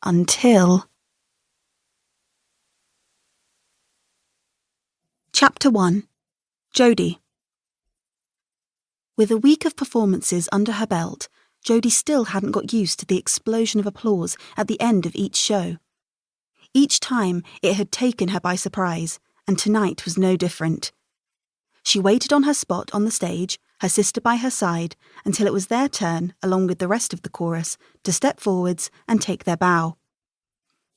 Until... Chapter 1. Jodi. With a week of performances under her belt, Jodi still hadn't got used to the explosion of applause at the end of each show. Each time it had taken her by surprise, and tonight was no different. She waited on her spot on the stage, her sister by her side, until it was their turn, along with the rest of the chorus, to step forwards and take their bow.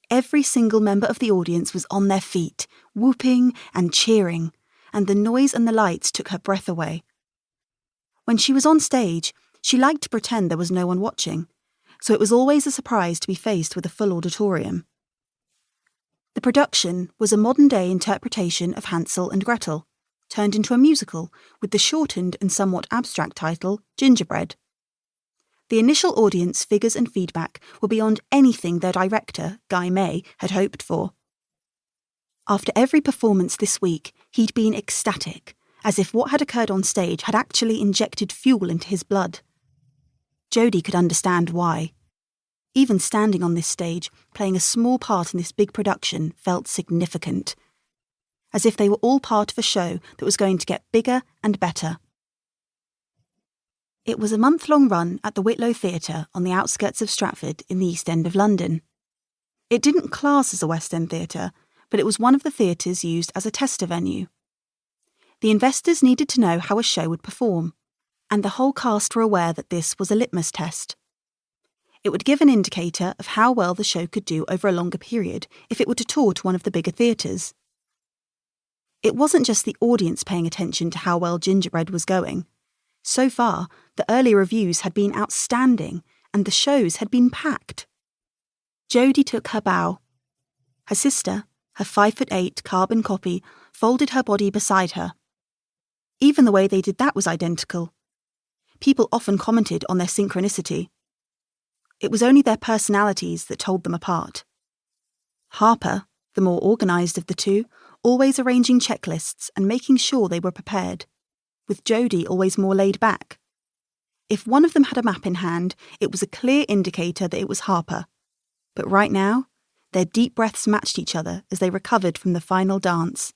Every single member of the audience was on their feet, whooping and cheering, and the noise and the lights took her breath away. When she was on stage, she liked to pretend there was no one watching, so it was always a surprise to be faced with a full auditorium. The production was a modern-day interpretation of Hansel and Gretel, turned into a musical with the shortened and somewhat abstract title, Gingerbread. The initial audience figures and feedback were beyond anything their director, Guy May, had hoped for. After every performance this week, he'd been ecstatic, as if what had occurred on stage had actually injected fuel into his blood. Jodi could understand why. Even standing on this stage, playing a small part in this big production, felt significant. As if they were all part of a show that was going to get bigger and better. It was a month-long run at the Whitlow Theatre on the outskirts of Stratford in the East End of London. It didn't class as a West End theatre, but it was one of the theatres used as a tester venue. The investors needed to know how a show would perform, and the whole cast were aware that this was a litmus test. It would give an indicator of how well the show could do over a longer period if it were to tour to one of the bigger theatres. It wasn't just the audience paying attention to how well Gingerbread was going. So far, the early reviews had been outstanding, and the shows had been packed. Jodi took her bow. Her sister, her 5'8" carbon copy, folded her body beside her. Even the way they did that was identical. People often commented on their synchronicity. It was only their personalities that told them apart. Harper, the more organised of the two, always arranging checklists and making sure they were prepared, with Jodi always more laid back. If one of them had a map in hand, it was a clear indicator that it was Harper. But right now, their deep breaths matched each other as they recovered from the final dance.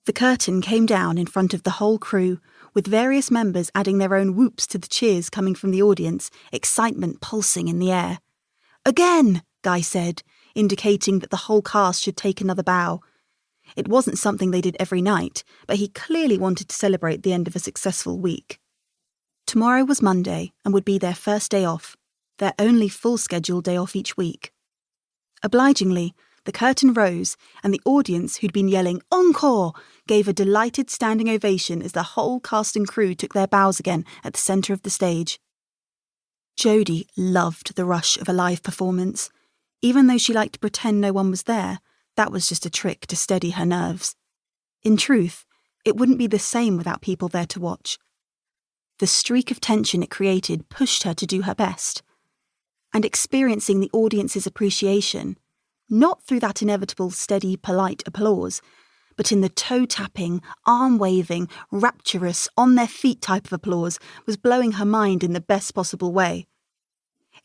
The curtain came down in front of the whole crew, with various members adding their own whoops to the cheers coming from the audience, excitement pulsing in the air. "Again!" Guy said, indicating that the whole cast should take another bow. It wasn't something they did every night, but he clearly wanted to celebrate the end of a successful week. Tomorrow was Monday and would be their first day off, their only full scheduled day off each week. Obligingly, the curtain rose, and the audience, who'd been yelling "Encore!" gave a delighted standing ovation as the whole cast and crew took their bows again at the centre of the stage. Jodi loved the rush of a live performance. Even though she liked to pretend no one was there, that was just a trick to steady her nerves. In truth, it wouldn't be the same without people there to watch. The streak of tension it created pushed her to do her best. And experiencing the audience's appreciation, not through that inevitable steady, polite applause, but in the toe-tapping, arm-waving, rapturous, on-their-feet type of applause, was blowing her mind in the best possible way.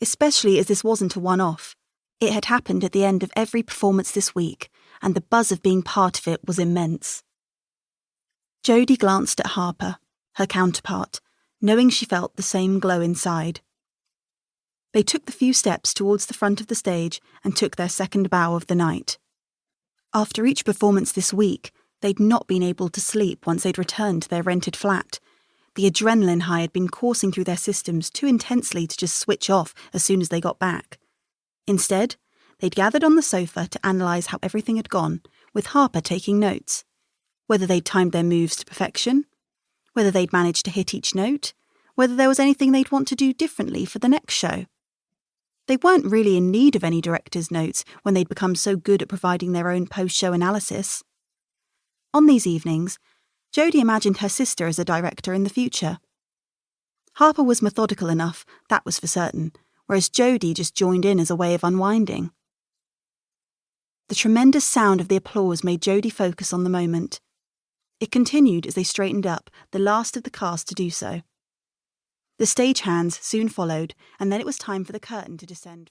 Especially as this wasn't a one-off. It had happened at the end of every performance this week, and the buzz of being part of it was immense. Jodi glanced at Harper, her counterpart, knowing she felt the same glow inside. They took the few steps towards the front of the stage and took their second bow of the night. After each performance this week, they'd not been able to sleep once they'd returned to their rented flat. The adrenaline high had been coursing through their systems too intensely to just switch off as soon as they got back. Instead, they'd gathered on the sofa to analyse how everything had gone, with Harper taking notes. Whether they'd timed their moves to perfection, whether they'd managed to hit each note, whether there was anything they'd want to do differently for the next show. They weren't really in need of any director's notes when they'd become so good at providing their own post-show analysis. On these evenings, Jodi imagined her sister as a director in the future. Harper was methodical enough, that was for certain, whereas Jodi just joined in as a way of unwinding. The tremendous sound of the applause made Jodi focus on the moment. It continued as they straightened up, the last of the cast to do so. The stagehands soon followed, and then it was time for the curtain to descend.